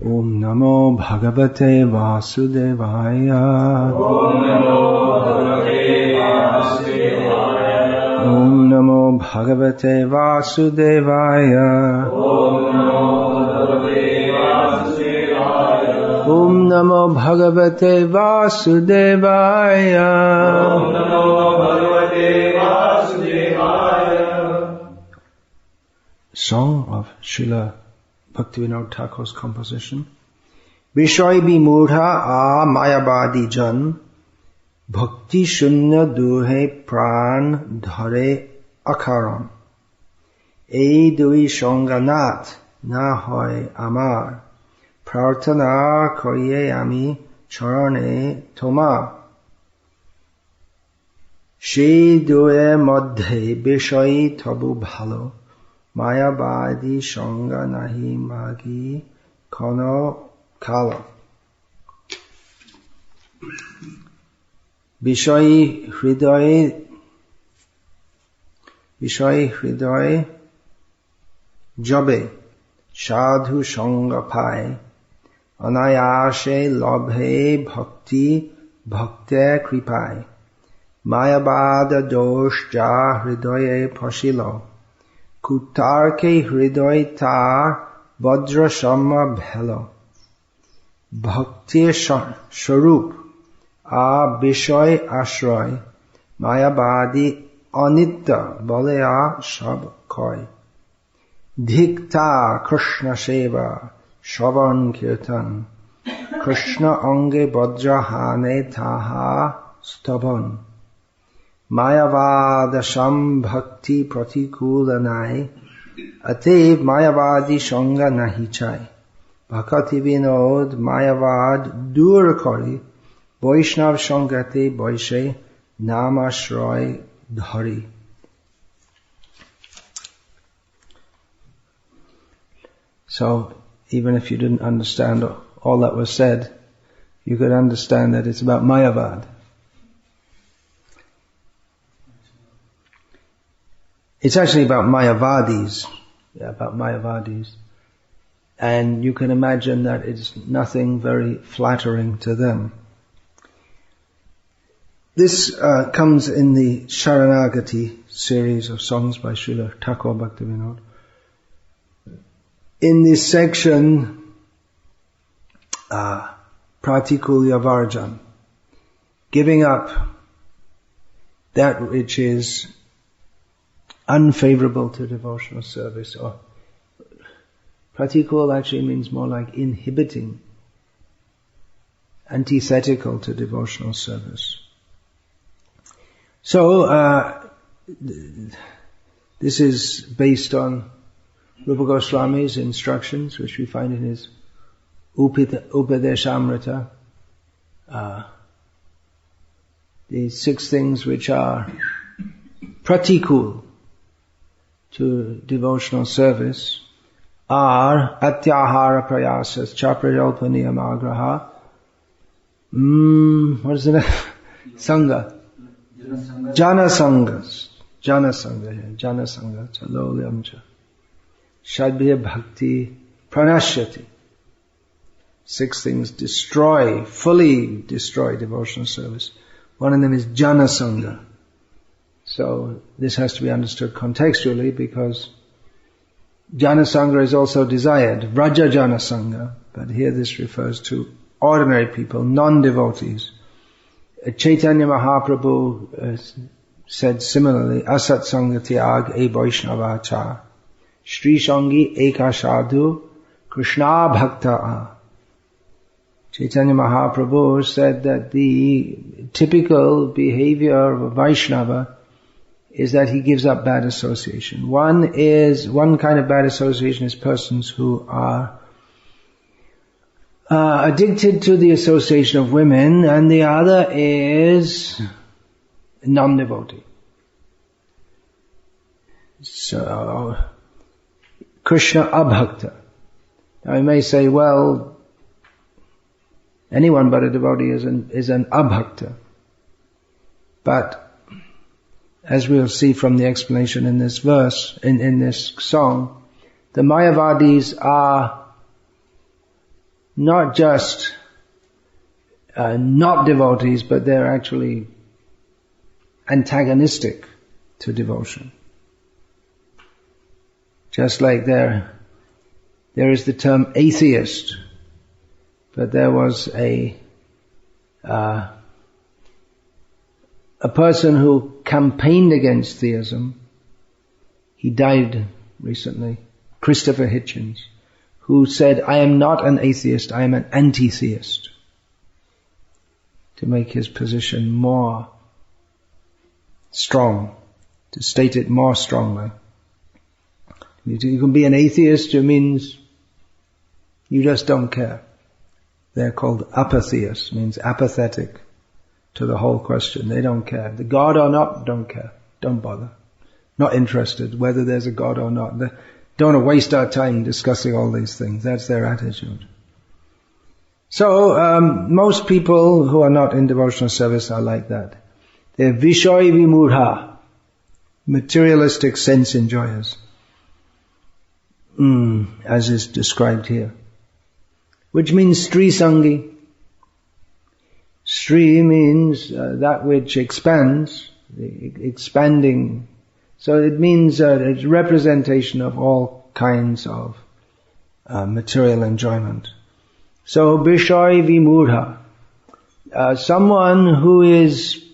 Om Namo Bhagavate Vasudevaya. Om Namo Bhagavate Vasudevaya. Om Namo Bhagavate Vasudevaya. Song of Srila Bhaktivinoda Thakur's composition. Vishay Bimudha a Mayavadi jan, Bhakti Shunya Duhe Pran Dhare Akaran. Ei Dui Shonganat Na Hoy Amar, Prarthana Koriye Ami Charane Toma. She Due Madhe Vishay Tabu Bhalo, Mayavadi Shonga Nahi Magi Kono Kala. Vishay Hriday Jabe Sadhu Shonga Pai Anayashe Labhe Bhakti Bhakte Kripai Mayavada Dosh Ja Hridaye Pashilo Kutarke Hriday Ta Vajra Shamma Bhelo Bhakti Sharup A Vishay Ashray Mayavadi Anitya Balaya Shab Koi Dhikta Krishna Seva Shavan Kirtan Krishna Ange Vajra Hane Taha Stavan Mayavada Sham Bhakti Pratikula Nai Atev Mayavadi Shanga Nahi Chai Bhakati Vinod Mayavad Dur Kori Vaishnav Shangate Vaishe Namashray Dhari. So, even if you didn't understand all that was said, you could understand that it's about Mayavad. It's actually about Mayavadis. Yeah, about Mayavadis. And you can imagine that it's nothing very flattering to them. This comes in the Sharanagati series of songs by Srila Thakur Bhaktivinoda. In this section, Pratikulya Varjan, giving up that which is unfavorable to devotional service, or pratikul actually means more like inhibiting, antithetical to devotional service. So, this is based on Rupa Goswami's instructions, which we find in his Upadeshamrita. The 6 things which are pratikul to devotional service are Atyahara Prayasas, Chaprayalpaniya Magraha, what is it? Sangha. Jana Sangas. Jana Sangha, Chalolyamcha. Shadbhya Bhakti Pranashyati. 6 things fully destroy devotional service. One of them is Jana Sangha. So this has to be understood contextually, because Jana Sangha is also desired, Vraja Jana Sangha, but here this refers to ordinary people, non-devotees. Chaitanya Mahaprabhu said similarly, Asat Sangha Tyag E Vaishnavacha Shri Shangi Eka Sadhu Krishna Bhakta. Chaitanya Mahaprabhu said that the typical behavior of a Vaishnava is that he gives up bad association. One kind of bad association is persons who are addicted to the association of women, and the other is non-devotee. So, Krishna Abhakta. Now you may say, well, anyone but a devotee is an Abhakta. But as we'll see from the explanation in this verse, in this song, the Mayavadis are not just not devotees, but they're actually antagonistic to devotion. Just like there is the term atheist, but there was a person who campaigned against theism. He died recently, Christopher Hitchens, who said, "I am not an atheist, I am an anti-theist," to make his position more strong, to state it more strongly. You can be an atheist, it means you just don't care. They're called apatheists, means apathetic to the whole question. They don't care. The God or not, don't care. Don't bother. Not interested whether there's a God or not. They don't want to waste our time discussing all these things. That's their attitude. So, most people who are not in devotional service are like that. They're vishoy vimurha, materialistic sense enjoyers, as is described here. Which means Sri Sangi. Sri means that which expands, expanding. So it means it's representation of all kinds of material enjoyment. So Vishoy Vimurha, someone who is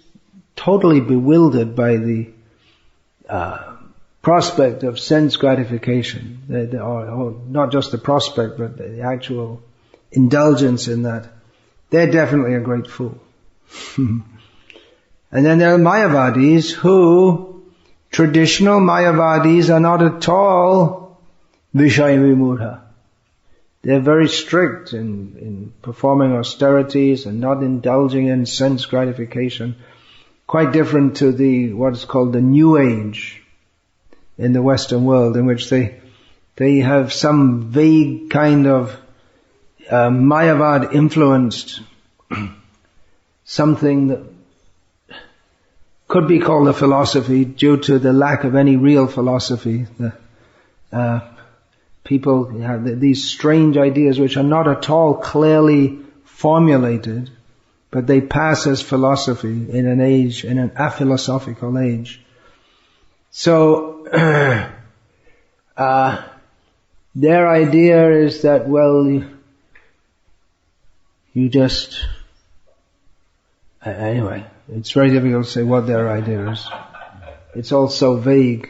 totally bewildered by the prospect of sense gratification, or not just the prospect, but the actual indulgence in that, they're definitely a great fool. And then there are Mayavadis who, traditional Mayavadis are not at all Vishay Vimurha. They're very strict in performing austerities and not indulging in sense gratification. Quite different to what is called the New Age in the Western world, in which they have some vague kind of Mayavad influenced something that could be called a philosophy due to the lack of any real philosophy. People have these strange ideas which are not at all clearly formulated, but they pass as philosophy in an aphilosophical age. So, their idea is that, well, you just... Anyway, it's very difficult to say what their idea is. It's all so vague.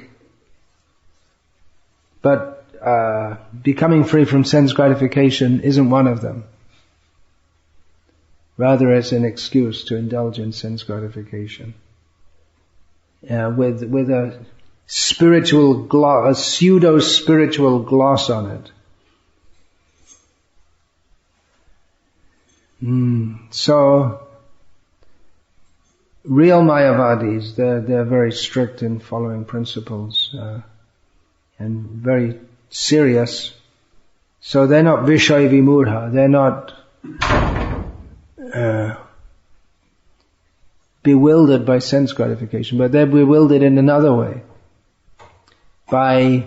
But becoming free from sense gratification isn't one of them. Rather, it's an excuse to indulge in sense gratification. With a spiritual gloss, a pseudo-spiritual gloss on it. So, real Mayavadis, they're very strict in following principles, and very serious. So they're not Vishay Vimurha, they're not bewildered by sense gratification, but they're bewildered in another way, by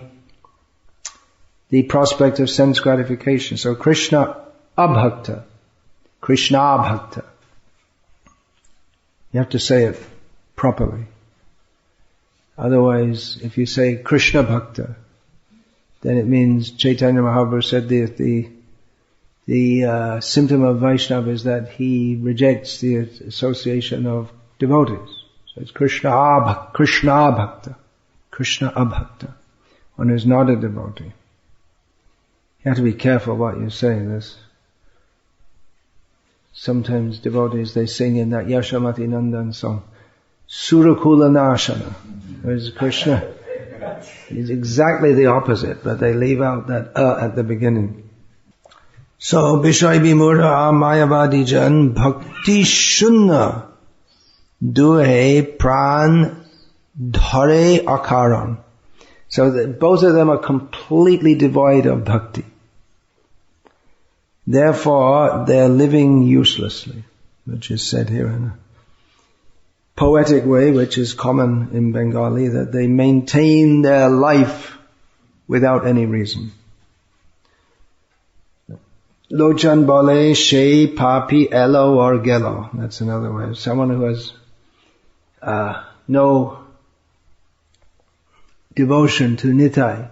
the prospect of sense gratification. So Krishna Abhakta. You have to say it properly. Otherwise, if you say Krishna Bhakta, then it means Chaitanya Mahaprabhu said the symptom of Vaishnava is that he rejects the association of devotees. So it's Krishna Abhakta, one who's not a devotee. You have to be careful what you say. Sometimes devotees, they sing in that Yashamati Nandan song, Surakula Nashana. Whereas Krishna is exactly the opposite, but they leave out that at the beginning. So, Vishay Vimurha Mayavadi Jan Bhakti Shunna Duhe Pran Dhare Akaran. So both of them are completely devoid of bhakti. Therefore, they're living uselessly, which is said here in a poetic way, which is common in Bengali, that they maintain their life without any reason. Lochan bole she papi elo or gelo. That's another way. Someone who has no devotion to Nitai.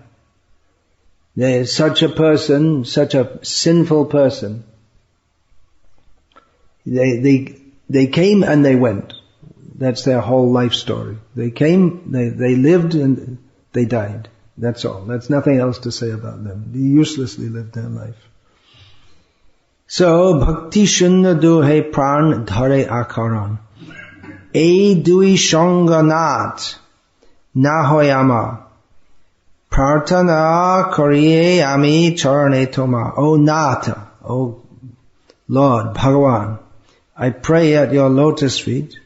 There is such a person, such a sinful person. They came and they went. That's their whole life story. They came, they lived, and they died. That's all. That's nothing else to say about them. They uselessly lived their life. So, bhakti shunya duhe pran dhare akaran. E dui shonga nat na hoyama. Prarthana kariye ami charane toma. O Nata, O Lord, Bhagavan, I pray at your lotus feet,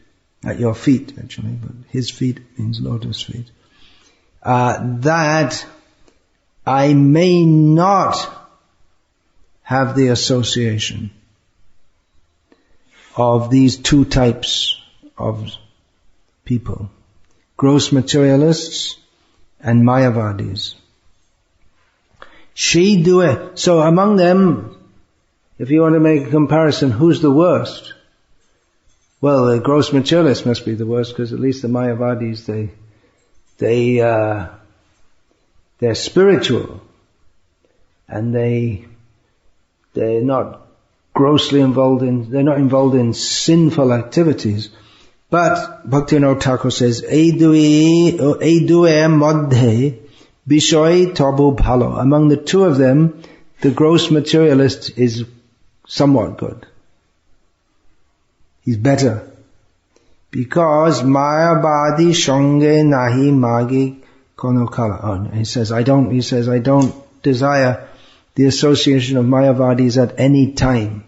at your feet actually, but his feet means lotus feet, that I may not have the association of these two types of people, gross materialists and Mayavadis. So among them, if you want to make a comparison, who's the worst? Well, the gross materialists must be the worst, because at least the Mayavadis, they're spiritual, and they're not grossly they're not involved in sinful activities. But Bhaktivinoda Thakur says, Eidue madhe bishoy tabu bhalo. Among the two of them, the gross materialist is somewhat good. He's better. Because Mayavadi shange nahi magi konokala. He says, I don't desire the association of Mayavadis at any time.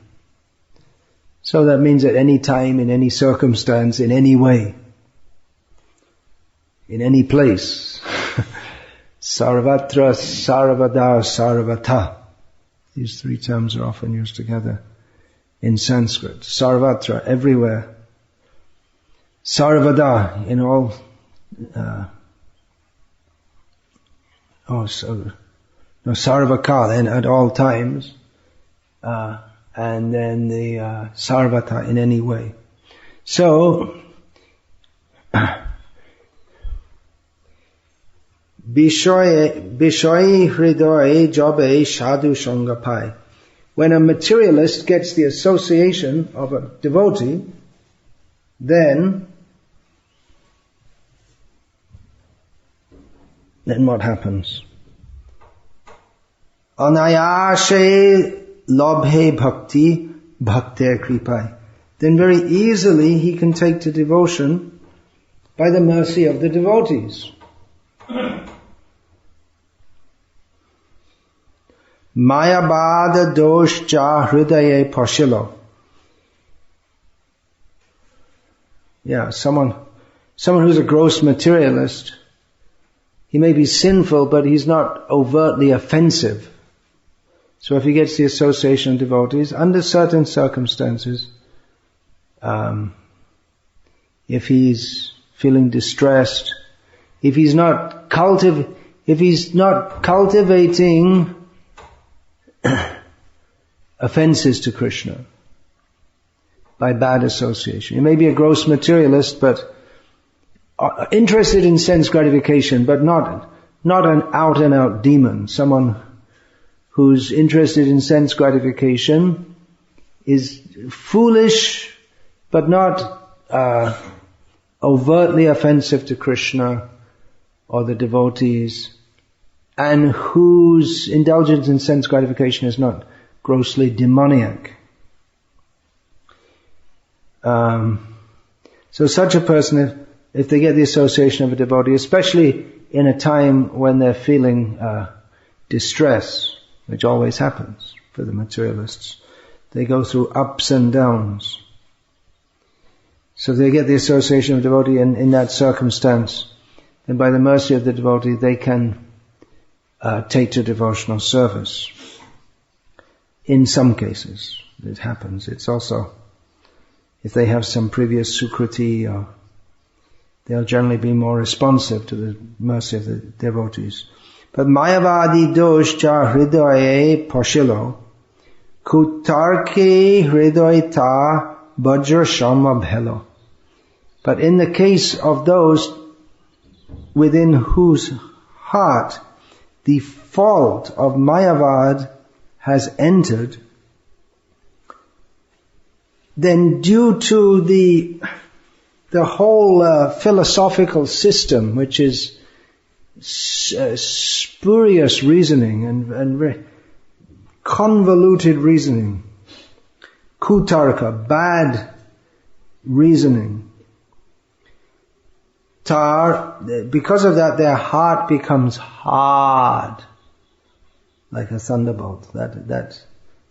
So that means at any time, in any circumstance, in any way, in any place. Sarvatra, sarvada, sarvata. These three terms are often used together in Sanskrit. Sarvatra, everywhere. Sarvada, in all, sarvakal, and at all times. And then the sarvata, in any way. So, Bishoy hridoy jobe sadhu sangapai. When a materialist gets the association of a devotee, then what happens? Anayashe Labhe bhakti bhakter kripai. Then very easily he can take to devotion by the mercy of the devotees. Mayabada doshcha hridaye pashilo. Yeah, someone who's a gross materialist, he may be sinful, but he's not overtly offensive. So if he gets the association of devotees, under certain circumstances, if he's feeling distressed, if he's not cultivating offenses to Krishna by bad association. He may be a gross materialist, but interested in sense gratification, but not an out and out demon. Someone who's interested in sense gratification is foolish, but not overtly offensive to Krishna or the devotees, and whose indulgence in sense gratification is not grossly demoniac. So such a person, if they get the association of a devotee, especially in a time when they're feeling distress, which always happens for the materialists, they go through ups and downs. So they get the association of devotee in that circumstance, then by the mercy of the devotee they can take to devotional service. In some cases it happens. It's also, if they have some previous sukriti, or they'll generally be more responsive to the mercy of the devotees. But Mayavadi dosh cha hridaye pashilo Kutarke hridoita bajra shama bhelo. But in the case of those within whose heart the fault of Mayavad has entered, then due to the whole philosophical system, which is spurious reasoning and very convoluted reasoning, kutarka, bad reasoning, because of that their heart becomes hard, like a thunderbolt. That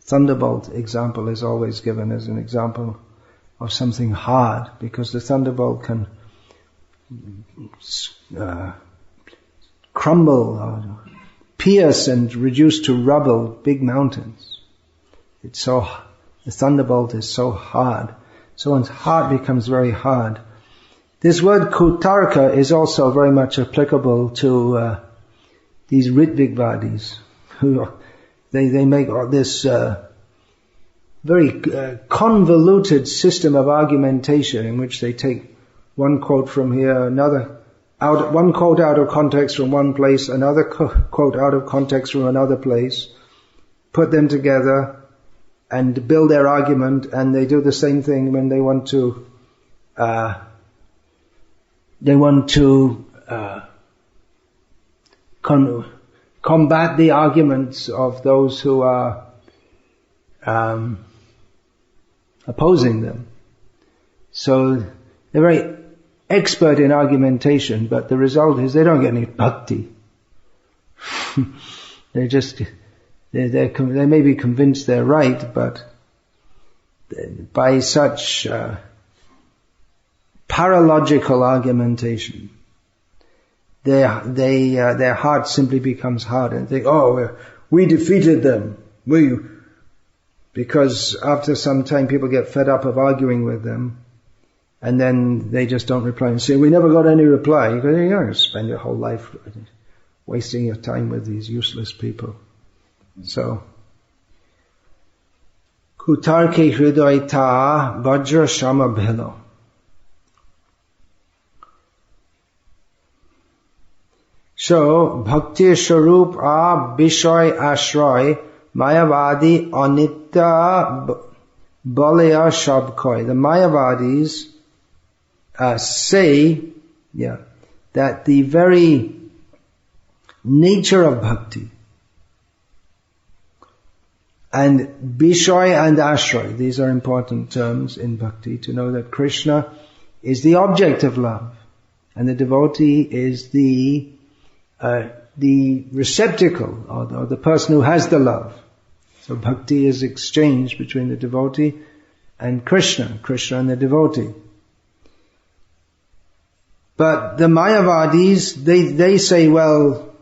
thunderbolt example is always given as an example of something hard, because the thunderbolt can crumble or pierce and reduce to rubble big mountains. The thunderbolt is so hard. So one's heart becomes very hard. This word kutarka is also very much applicable to these Ritvigvadis, who they make this very convoluted system of argumentation in which they take one quote from here, one quote out of context from one place, another quote out of context from another place, put them together and build their argument, and they do the same thing when they want to combat the arguments of those who are opposing them. So they're very expert in argumentation, but the result is they don't get any bhakti. They may be convinced they're right, but by such paralogical argumentation, their heart simply becomes hard, and they think, we defeated them. Because after some time people get fed up of arguing with them, and then they just don't reply and say, we never got any reply. You go, you're going to spend your whole life wasting your time with these useless people. So, kutarke hridoita vajra shama bhelo. So, bhakti sharup a bishoy ashroy Mayavadi anitya balaya shabkoi. The Mayavadis say that the very nature of bhakti, and bishoy and ashroy, these are important terms in bhakti, to know that Krishna is the object of love, and the devotee is the receptacle, or the person who has the love. So bhakti is exchanged between the devotee and Krishna and the devotee. But the Mayavadis, they say, well,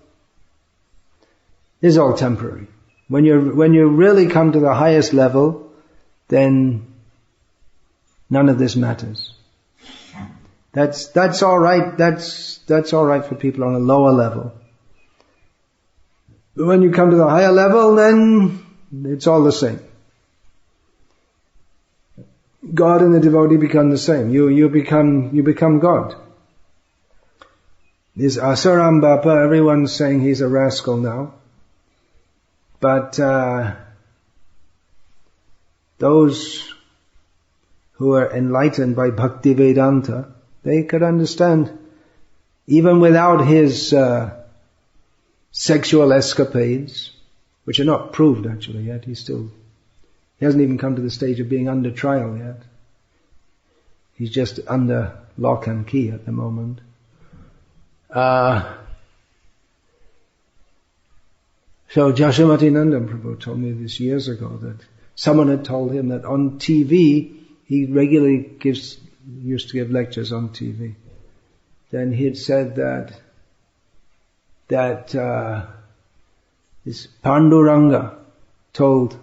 this is all temporary. When you really come to the highest level, then none of this matters. That's all right. That's all right for people on a lower level. But when you come to the higher level, then it's all the same. God and the devotee become the same. You become God. This Asaram Bapa, everyone's saying he's a rascal now. But those who are enlightened by Bhakti Vedanta, they could understand, even without his sexual escapades, which are not proved actually yet. He hasn't even come to the stage of being under trial yet. He's just under lock and key at the moment. So Jashamati Nandan Prabhu told me this years ago that someone had told him that on TV, he regularly used to give lectures on TV. Then he had said that this Panduranga told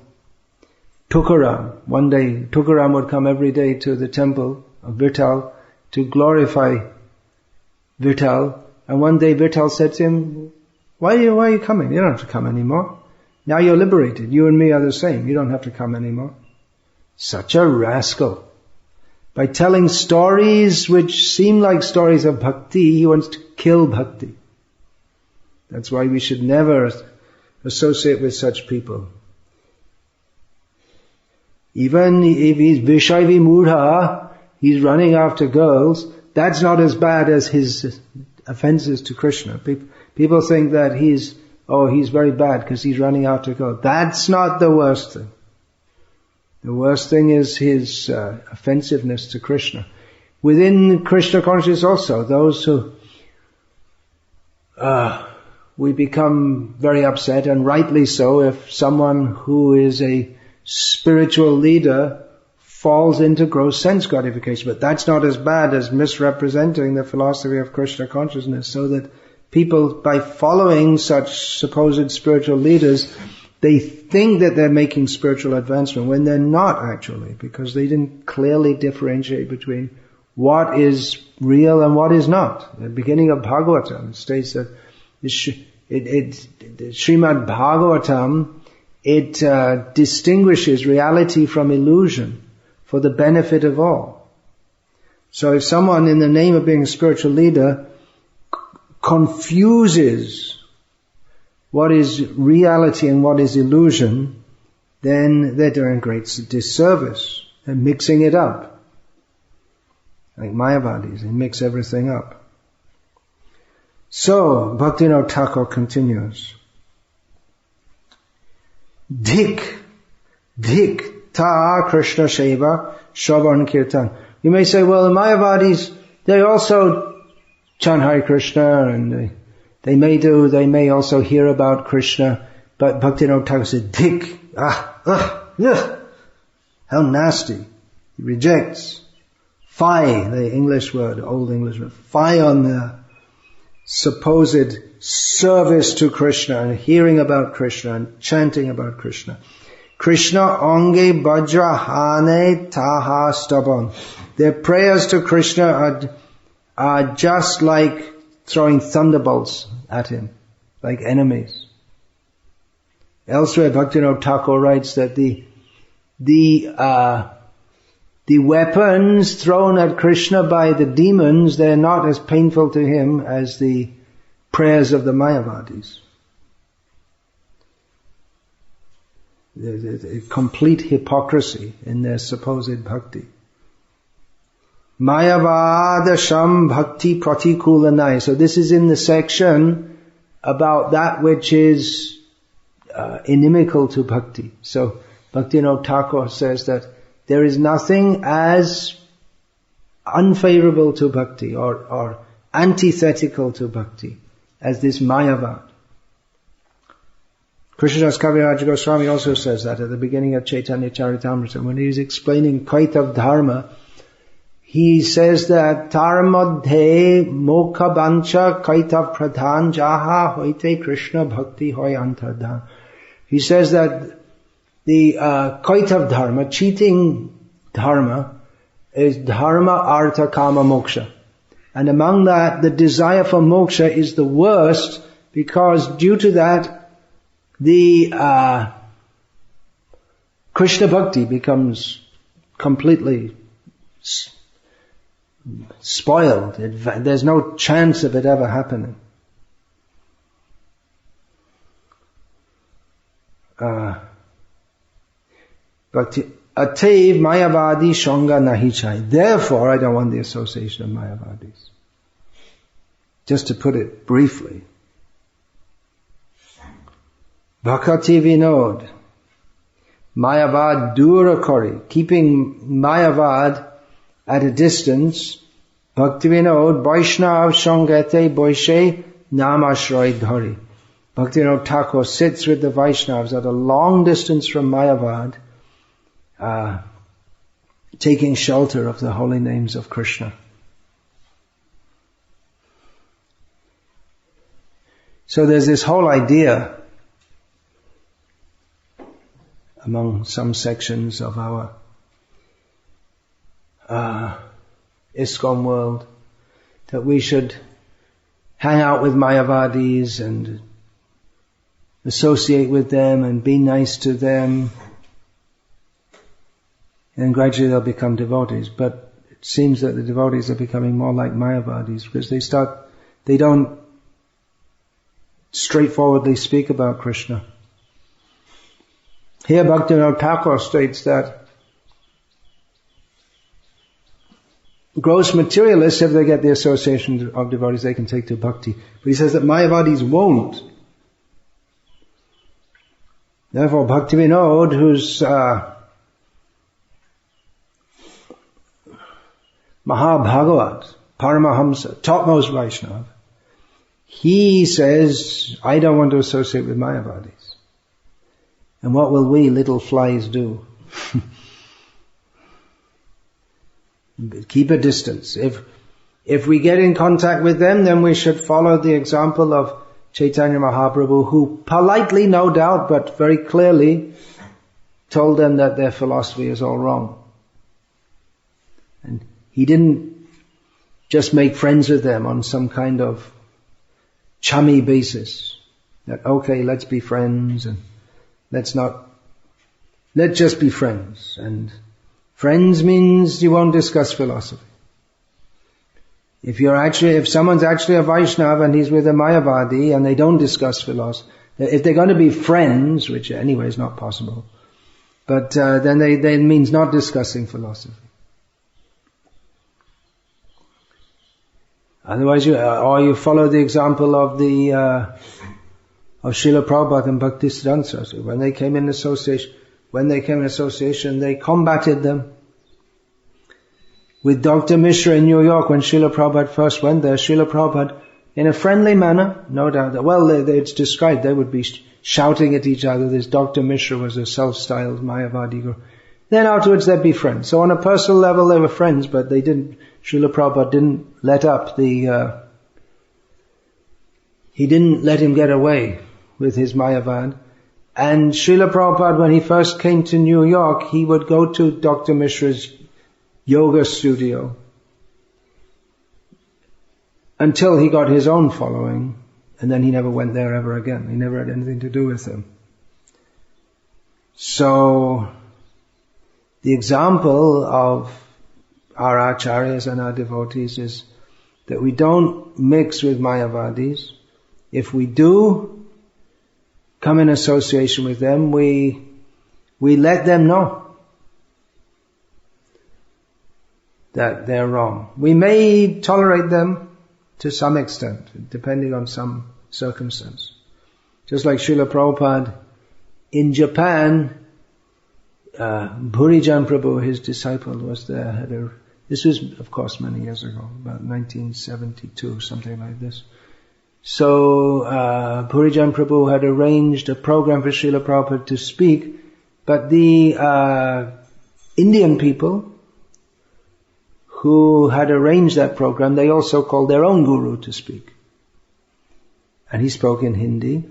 Tukaram, one day Tukaram would come every day to the temple of Vitthal to glorify Vitthal, and one day Vitthal said to him, why are you coming? You don't have to come anymore. Now you're liberated. You and me are the same. You don't have to come anymore. Such a rascal. By telling stories which seem like stories of bhakti, he wants to kill bhakti. That's why we should never associate with such people. Even if he's Vishaivi Mudha, he's running after girls, that's not as bad as his offenses to Krishna. People think that he's very bad because he's running after girls. That's not the worst thing. The worst thing is his offensiveness to Krishna. Within Krishna consciousness also, those who we become very upset, and rightly so, if someone who is a spiritual leader falls into gross sense gratification. But that's not as bad as misrepresenting the philosophy of Krishna consciousness, so that people, by following such supposed spiritual leaders, they think that they're making spiritual advancement when they're not actually, because they didn't clearly differentiate between what is real and what is not. The beginning of Bhagavatam states that Srimad Bhagavatam, it distinguishes reality from illusion for the benefit of all. So if someone in the name of being a spiritual leader confuses what is reality and what is illusion, then they're doing a great disservice. They're mixing it up. Like Mayavadis, they mix everything up. So, Bhaktivinoda Thakur continues. Dhik ta Krishna Shaiva Shravan Kirtan. You may say, well, the Mayavadis, they also chant Hare Krishna, and they may also hear about Krishna, but Bhaktivinoda Thakur said, Dhik, how nasty. He rejects. Fie, the English word, old English word, fie on the supposed service to Krishna and hearing about Krishna and chanting about Krishna. Krishna onge bajrahane taha staban. Their prayers to Krishna are just like throwing thunderbolts at him, like enemies. Elsewhere, Bhaktivinoda Thakur writes that the weapons thrown at Krishna by the demons, they're not as painful to him as the prayers of the Mayavadis. There's a complete hypocrisy in their supposed bhakti. Mayavada sham bhakti pratikulanai. So this is in the section about that which is inimical to bhakti. So Bhaktivinoda Thakur says that there is nothing as unfavorable to bhakti or antithetical to bhakti as this Mayavad. Krishnadas Kaviraj Goswami also says that at the beginning of Chaitanya Charitamrita, when he's explaining Kaitav Dharma, he says that Taramadhe Mokha Bancha Kaitav Pradhan Jaha Hoite Krishna Bhakti Hoy Antardhan. He says that the Kaitav Dharma, cheating dharma, is dharma, artha, kama, moksha. And among that, the desire for moksha is the worst, because due to that, the Krishna Bhakti becomes completely spoiled. There's no chance of it ever happening. Bhakti Ateiv Mayavadi Shanga Nahi Chai. Therefore, I don't want the association of Mayavadis. Just to put it briefly. Bhakati Vinod. Mayavad Dura Kori. Keeping Mayavad at a distance. Bhakti Vinod Vaishnav Shangate Boishe Namashray Dhari. Bhakti Vinod Thakur sits with the Vaishnavas at a long distance from Mayavad, taking shelter of the holy names of Krishna. So there's this whole idea among some sections of our ISKCON world that we should hang out with Mayavadis and associate with them and be nice to them. And gradually they'll become devotees. But it seems that the devotees are becoming more like Mayavadis because they don't straightforwardly speak about Krishna. Here Bhaktivinoda Thakur states that gross materialists, if they get the association of devotees, they can take to bhakti. But he says that Mayavadis won't. Therefore Bhaktivinoda, who's Mahabhagavat, Paramahamsa, topmost Vaishnava, he says, I don't want to associate with Mayavadis. And what will we little flies do? Keep a distance. If we get in contact with them, then we should follow the example of Chaitanya Mahaprabhu, who politely, no doubt, but very clearly told them that their philosophy is all wrong. And he didn't just make friends with them on some kind of chummy basis. That, okay, let's be friends and let's just be friends. And friends means you won't discuss philosophy. If someone's actually a Vaishnava and he's with a Mayavadi and they don't discuss philosophy, if they're going to be friends, which anyway is not possible, but then they means not discussing philosophy. Otherwise, you follow the example of Srila Prabhupada and Bhaktisiddhanta Saraswati. When they came in association, they combated them. With Dr. Mishra in New York, when Srila Prabhupada first went there, Srila Prabhupada, in a friendly manner, no doubt, it's described, they would be shouting at each other. This Dr. Mishra was a self-styled Mayavadi guru. Then afterwards they'd be friends. So on a personal level they were friends, but Srila Prabhupada didn't let up he didn't let him get away with his Mayavad. And Srila Prabhupada, when he first came to New York, he would go to Dr. Mishra's yoga studio until he got his own following, and then he never went there ever again. He never had anything to do with him. So, the example of our acharyas and our devotees is that we don't mix with Mayavadis. If we do come in association with them, we let them know that they're wrong. We may tolerate them to some extent, depending on some circumstance. Just like Srila Prabhupada in Japan, Bhurijan Prabhu, his disciple, was there. This was, of course, many years ago, about 1972, something like this. So, Bhurijan Prabhu had arranged a program for Srila Prabhupada to speak, but the Indian people who had arranged that program, they also called their own guru to speak. And he spoke in Hindi,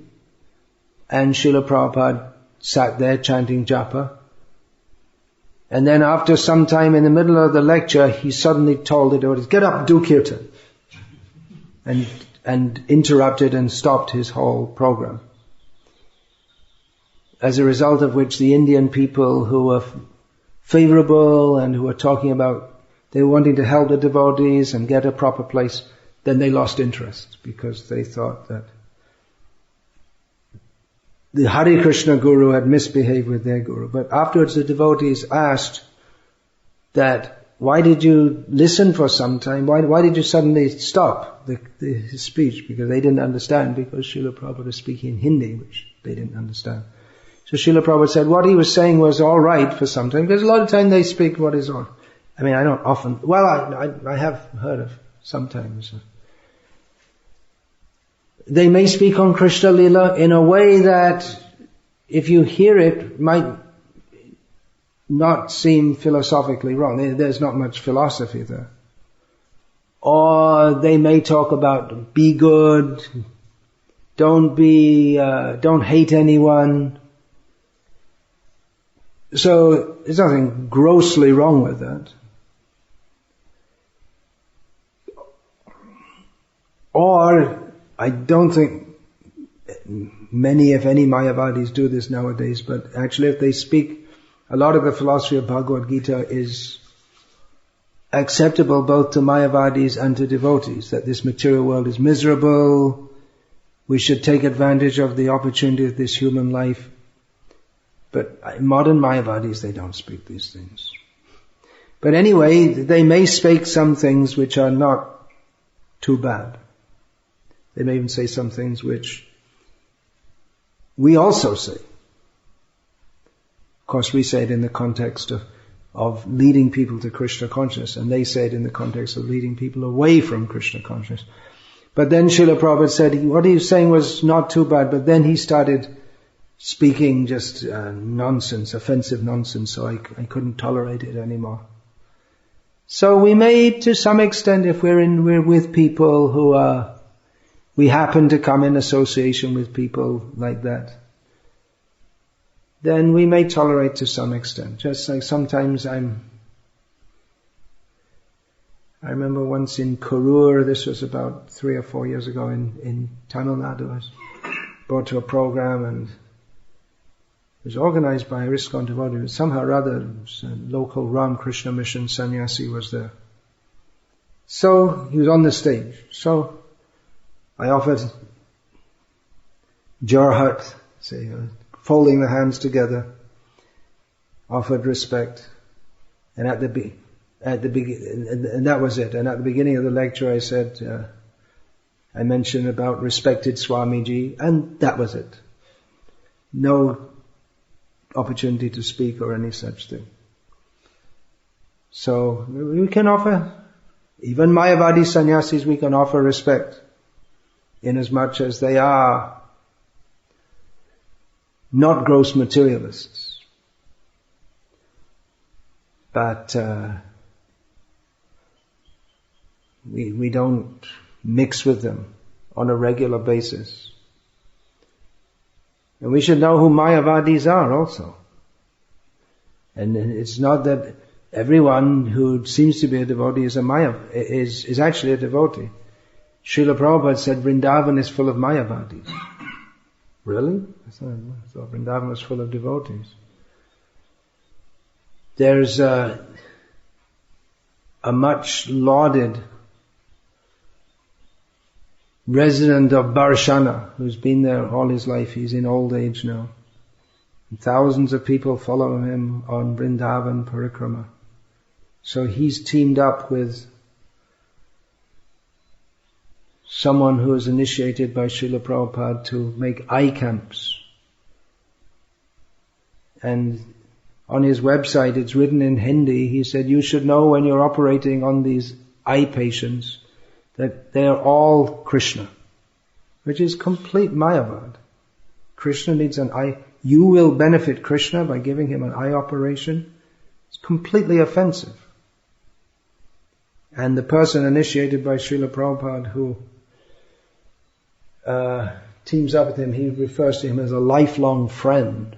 and Srila Prabhupada sat there chanting japa. And then after some time in the middle of the lecture, he suddenly told the devotees, get up, do kirtan. And interrupted and stopped his whole program. As a result of which the Indian people who were favorable and who were talking about, they were wanting to help the devotees and get a proper place, then they lost interest because they thought that the Hare Krishna guru had misbehaved with their guru. But afterwards the devotees asked that, why did you listen for some time? Why did you suddenly stop his speech? Because they didn't understand, because Srila Prabhupada was speaking Hindi, which they didn't understand. So Srila Prabhupada said what he was saying was all right for some time, because a lot of time they speak what is all. I mean, I don't often, I have heard of sometimes. They may speak on Krishna Lila in a way that, if you hear it, might not seem philosophically wrong. There's not much philosophy there. Or they may talk about be good, don't hate anyone. So there's nothing grossly wrong with that. Or I don't think many, if any, Mayavadis do this nowadays, but actually if they speak, a lot of the philosophy of Bhagavad Gita is acceptable both to Mayavadis and to devotees, that this material world is miserable, we should take advantage of the opportunity of this human life. But modern Mayavadis, they don't speak these things. But anyway, they may speak some things which are not too bad. They may even say some things which we also say. Of course, we say it in the context of leading people to Krishna consciousness, and they say it in the context of leading people away from Krishna consciousness. But then Srila Prabhupada said, what he was saying was not too bad, but then he started speaking just nonsense, offensive nonsense, so I couldn't tolerate it anymore. So we may, to some extent, if we're with people who we happen to come in association with people like that, then we may tolerate to some extent. Just like sometimes I remember once in Kurur, this was about 3 or 4 years ago in Tamil Nadu, I was brought to a program and it was organized by a ISKCON devotee. Somehow or other, a local Ram Krishna mission sannyasi was there. So he was on the stage. So I offered Jorhat, folding the hands together, offered respect, and and that was it. And at the beginning of the lecture, I said, I mentioned about respected Swamiji, and that was it. No opportunity to speak or any such thing. So we can offer, even Mayavadi sannyasis, we can offer respect, inasmuch as they are not gross materialists. But we don't mix with them on a regular basis. And we should know who Mayavadis are also. And it's not that everyone who seems to be a devotee is is actually a devotee. Srila Prabhupada said Vrindavan is full of Mayavadis. Really? I thought Vrindavan was full of devotees. There's a much lauded resident of Barshana, who's been there all his life. He's in old age now. And thousands of people follow him on Vrindavan Parikrama. So he's teamed up with someone who is initiated by Srila Prabhupada to make eye camps. And on his website, it's written in Hindi, he said, you should know when you're operating on these eye patients that they are all Krishna, which is complete Mayavad. Krishna needs an eye. You will benefit Krishna by giving him an eye operation. It's completely offensive. And the person initiated by Srila Prabhupada who teams up with him, he refers to him as a lifelong friend.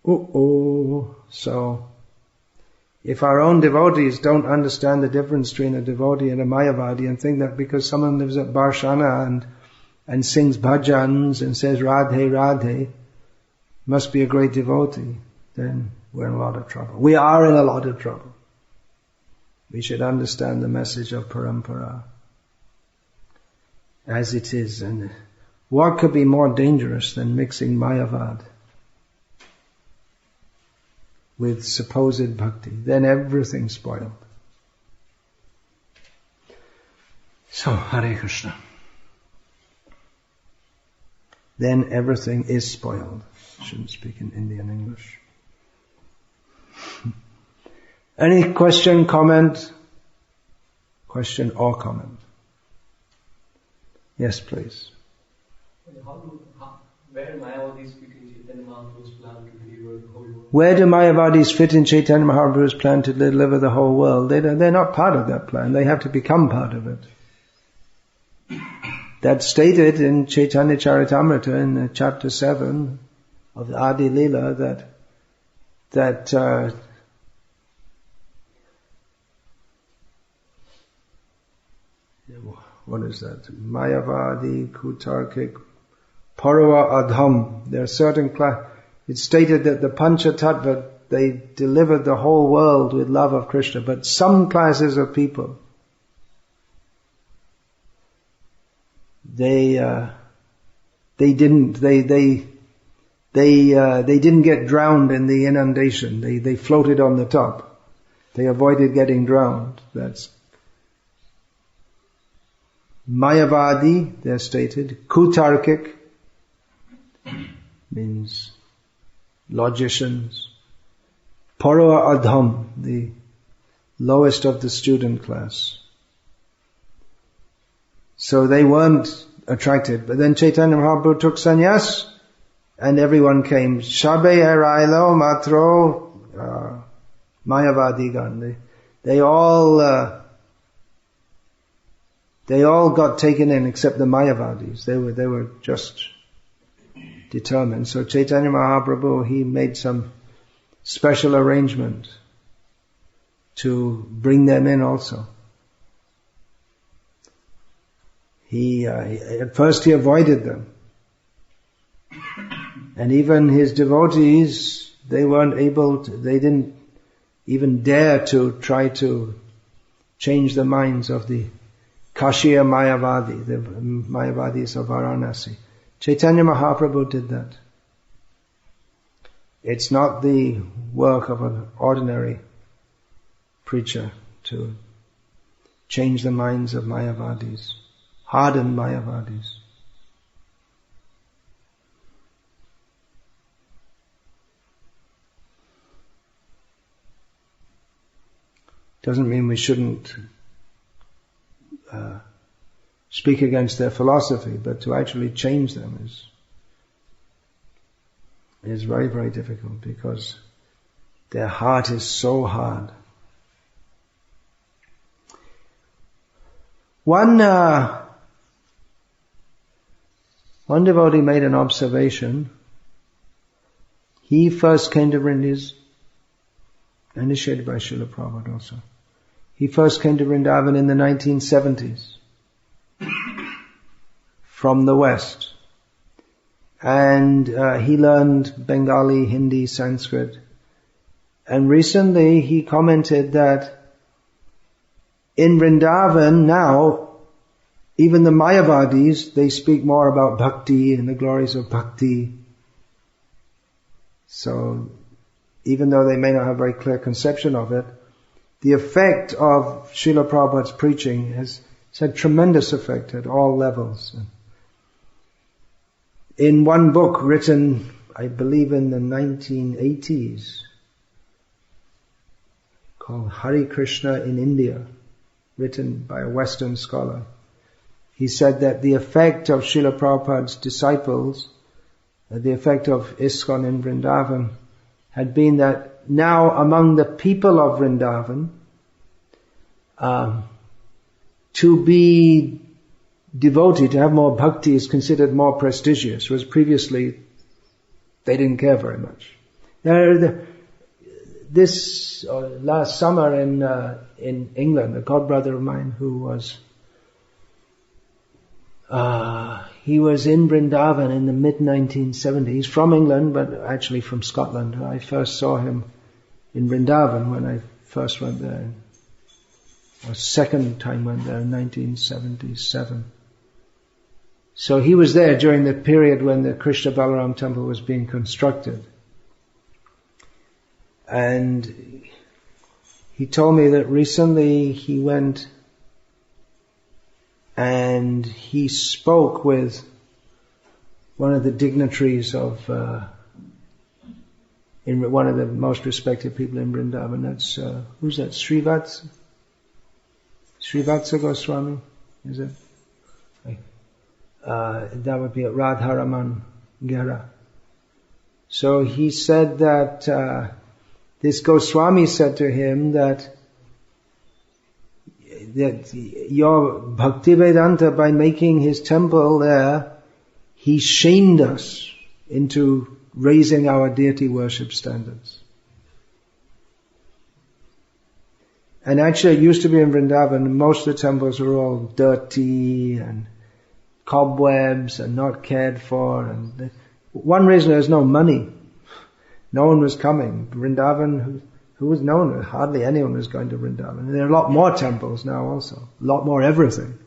So, if our own devotees don't understand the difference between a devotee and a Mayavadi and think that because someone lives at Barshana and sings bhajans and says Radhe Radhe must be a great devotee, then we're in a lot of trouble. We are in a lot of trouble. We should understand the message of Parampara as it is. And what could be more dangerous than mixing Mayavad with supposed bhakti? Then everything's spoiled. So, Hare Krishna. Then everything is spoiled. I shouldn't speak in Indian English. Any question, comment? Question or comment? Yes, please. Where Mayavadis fit in Chaitanya Mahaprabhu's plan to deliver the whole world? Where do Mayavadis fit in Chaitanya Mahaprabhu's plan to deliver the whole world? They're not part of that plan. They have to become part of it. That's stated in Chaitanya Charitamrita in chapter 7 of the Adi Leela that what is that? Mayavadi, Kutarkik, Parava Adham. There are certain it's stated that the Pancha Tattva, they delivered the whole world with love of Krishna, but some classes of people, they didn't get drowned in the inundation. They floated on the top. They avoided getting drowned. That's Mayavadi, they're stated. Kutarkik means logicians. Parava Adham, the lowest of the student class. So they weren't attracted. But then Chaitanya Mahaprabhu took sannyas, and everyone came. Shabe Erailo Matro Mayavadi Gandhi. They all got taken in except the Mayavadis. They were just determined. So Chaitanya Mahaprabhu, he made some special arrangement to bring them in also. At first he avoided them. And even his devotees, they didn't even dare to try to change the minds of the Kashiya Mayavadi, the Mayavadis of Varanasi. Chaitanya Mahaprabhu did that. It's not the work of an ordinary preacher to change the minds of Mayavadis, hardened Mayavadis. Doesn't mean we shouldn't speak against their philosophy, but to actually change them is very, very difficult because their heart is so hard. One devotee made an observation. He first came to Vrindavan, initiated by Srila Prabhupada also. He first came to Vrindavan in the 1970s from the West. And he learned Bengali, Hindi, Sanskrit. And recently he commented that in Vrindavan now, even the Mayavadis, they speak more about Bhakti and the glories of Bhakti. So, even though they may not have a very clear conception of it, the effect of Srila Prabhupada's preaching has had tremendous effect at all levels. In one book written, I believe in the 1980s, called Hare Krishna in India, written by a Western scholar, he said that the effect of Srila Prabhupada's disciples, the effect of ISKCON in Vrindavan, had been that now among the people of Vrindavan, to be devotee, to have more bhakti is considered more prestigious, whereas previously they didn't care very much. Last summer in England, a godbrother of mine who was he was in Vrindavan in the mid-1970s. He's from England, but actually from Scotland. I first saw him in Vrindavan when I first went there. Or second time went there in 1977. So he was there during the period when the Krishna Balaram temple was being constructed. And he told me that recently he went and he spoke with one of the dignitaries of one of the most respected people in Vrindavan. That's who's that? Srivatsa Goswami, is it? That would be Radharaman Gaura. So he said that this Goswami said to him that your Bhaktivedanta, by making his temple there, he shamed us into raising our deity worship standards. And actually it used to be in Vrindavan, most of the temples were all dirty and cobwebs and not cared for. And one reason there's no money. No one was coming. Vrindavan, who was known? Hardly anyone was going to Vrindavan. And there are a lot more temples now also. A lot more everything.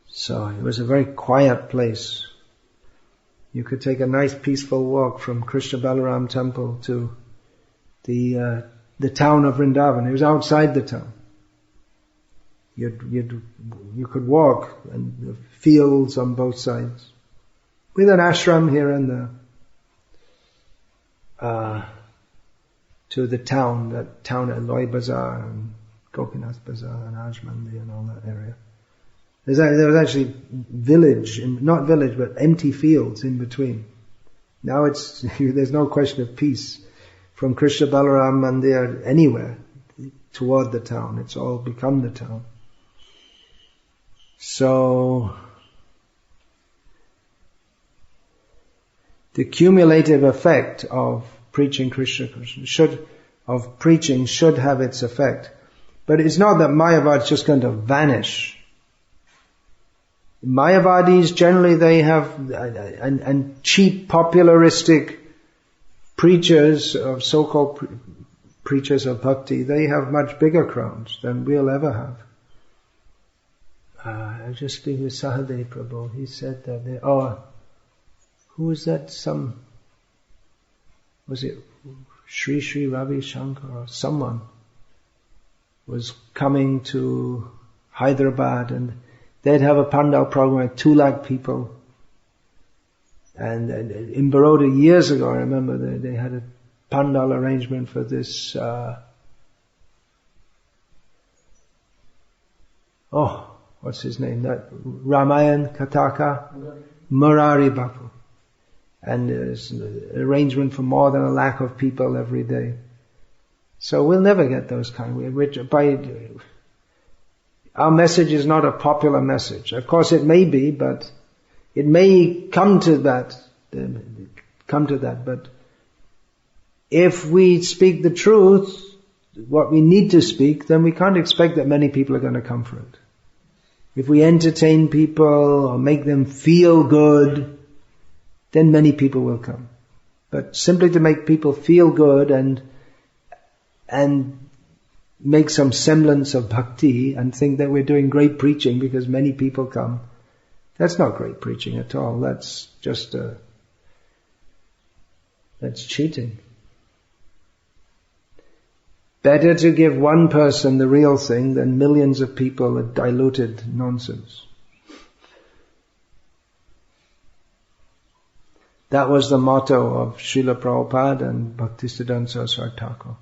So it was a very quiet place. You could take a nice peaceful walk from Krishna Balaram temple to the town of Vrindavan. It was outside the town. You could walk, and the fields on both sides, with an ashram here and there, to the town, that town at Loi Bazaar and Gopinath Bazaar and Ajmandi and all that area. There was actually not village, but empty fields in between. Now there's no question of peace. From Krishna Balaram Mandir anywhere toward the town. It's all become the town. So the cumulative effect of preaching Krishna should have its effect. But it's not that Mayavadi is just going to vanish. Mayavadis generally they have and cheap popularistic preachers of so-called preachers of bhakti, they have much bigger crowds than we'll ever have. I was just speaking with Sahadev Prabhu. He said that who was that? Was it Sri Ravi Shankar or someone was coming to Hyderabad, and they'd have a pandal program with 2 lakh people. And in Baroda years ago, I remember they had a pandal arrangement for this, what's his name? That Ramayan Kataka? Murari Bapu. And there's an arrangement for more than 1 lakh of people every day. So we'll never get those kind. Our message is not a popular message. Of course it may be, but it may come to that. But if we speak the truth, what we need to speak, then we can't expect that many people are going to come for it. If we entertain people or make them feel good, then many people will come. But simply to make people feel good and make some semblance of bhakti and think that we're doing great preaching because many people come, that's not great preaching at all. That's just that's cheating. Better to give one person the real thing than millions of people a diluted nonsense. That was the motto of Srila Prabhupada and Bhaktisiddhanta Saraswati Thakur.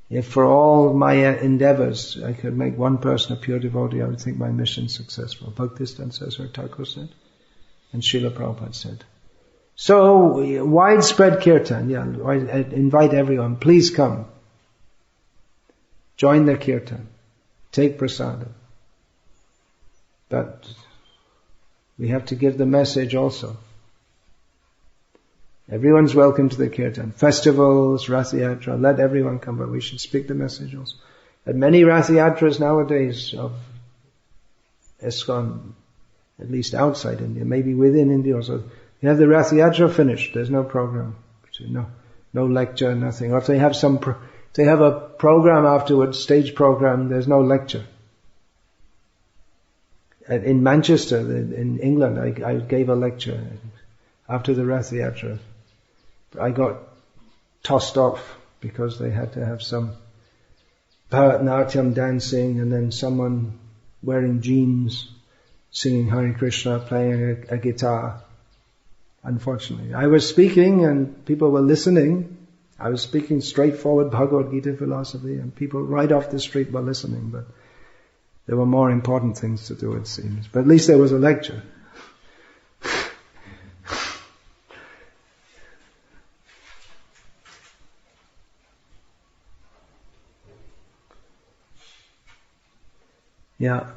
If for all my endeavors I could make one person a pure devotee, I would think my mission successful. Bhaktisiddhanta Saraswati Thakur said, and Srila Prabhupada said. So, widespread kirtan, I invite everyone, please come. Join the kirtan. Take prasadam. But we have to give the message also. Everyone's welcome to the kirtan. Festivals, Rath Yatra, let everyone come, but we should speak the message also. At many Rath Yatras nowadays of ISKCON, at least outside India, maybe within India also, you have the Rath Yatra finished, there's no program. No lecture, nothing. Or if they have they have a program afterwards, stage program, there's no lecture. In Manchester, in England, I gave a lecture after the Rath Yatra. I got tossed off because they had to have some Bharatanatyam dancing and then someone wearing jeans, singing Hare Krishna, playing a guitar. Unfortunately. I was speaking and people were listening. I was speaking straightforward Bhagavad Gita philosophy and people right off the street were listening, but there were more important things to do, it seems. But at least there was a lecture. Yeah.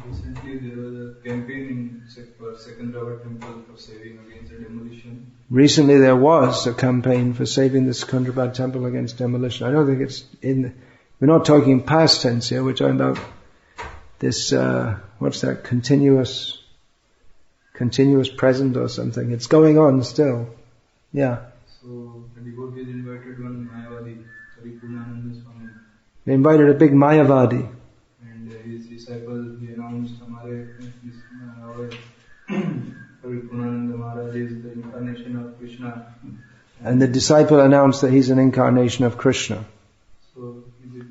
Recently there was a campaign in for Secunderabad temple for saving against the demolition. Recently there was a campaign for saving the Secunderabad temple against demolition. I don't think it's we're not talking past tense here, we're talking about this, what's that, continuous present or something. It's going on still. Yeah. So the devotees invited one Mayavadi, Purnananda Swami. They invited a big Mayavadi. And his disciple, he announced, our Purnananda Maharaj is the incarnation of Krishna. And the disciple announced that he's an incarnation of Krishna. So,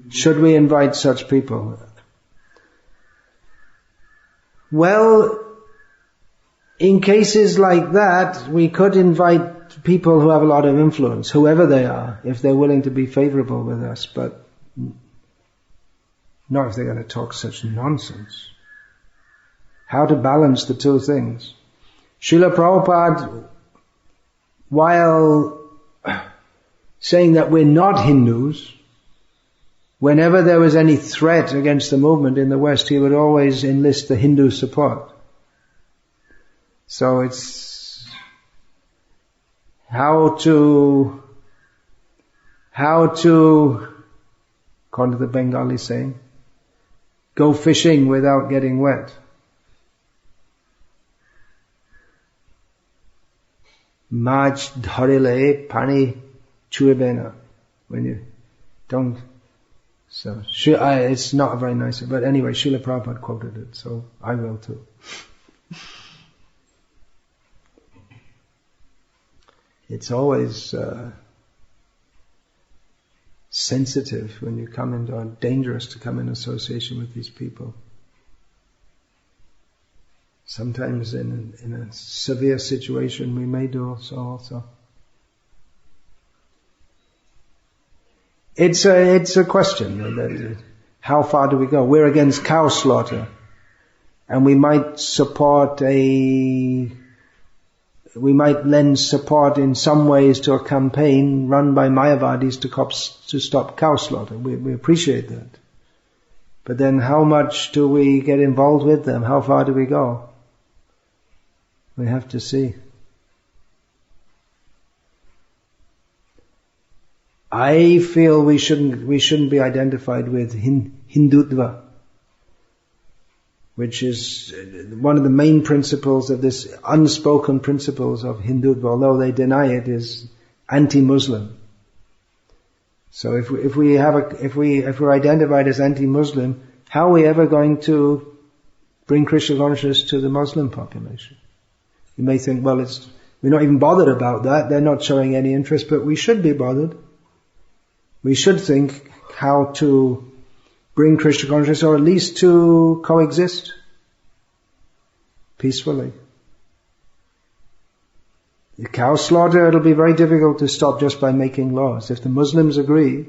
should we invite such people? Well, in cases like that, we could invite people who have a lot of influence, whoever they are, if they're willing to be favorable with us, but not if they're going to talk such nonsense. How to balance the two things. Srila Prabhupada, while saying that we're not Hindus, whenever there was any threat against the movement in the West, he would always enlist the Hindu support. So it's how to, according to the Bengali saying, go fishing without getting wet. Maj dharile pani chuebe na. When you don't. So, it's not very nice, but anyway, Srila Prabhupada quoted it, so I will too. It's always sensitive when you come into, or dangerous to come in association with these people. Sometimes in a severe situation we may do so also. It's a question. How far do we go? We're against cow slaughter, and we might lend support in some ways to a campaign run by Mayavadis to stop cow slaughter. We appreciate that. But then how much do we get involved with them? How far do we go? We have to see. I feel we shouldn't be identified with Hindutva, which is one of the main principles of this unspoken principles of Hindutva, although they deny it, is anti-Muslim. So if we're identified as anti-Muslim, how are we ever going to bring Krishna consciousness to the Muslim population? You may think, well, we're not even bothered about that. They're not showing any interest, but we should be bothered. We should think how to bring Krishna consciousness, or at least to coexist peacefully. The cow slaughter, it'll be very difficult to stop just by making laws. If the Muslims agree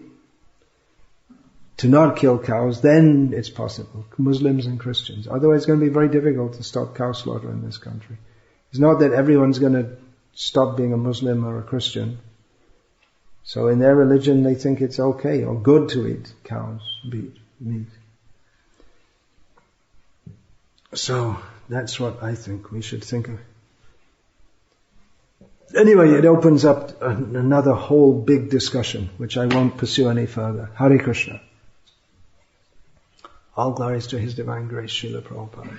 to not kill cows, then it's possible. Muslims and Christians. Otherwise it's going to be very difficult to stop cow slaughter in this country. It's not that everyone's going to stop being a Muslim or a Christian. So in their religion they think it's okay or good to eat cows, meat. So that's what I think we should think of. Anyway, it opens up another whole big discussion, which I won't pursue any further. Hare Krishna. All glories to His Divine Grace, Srila Prabhupada.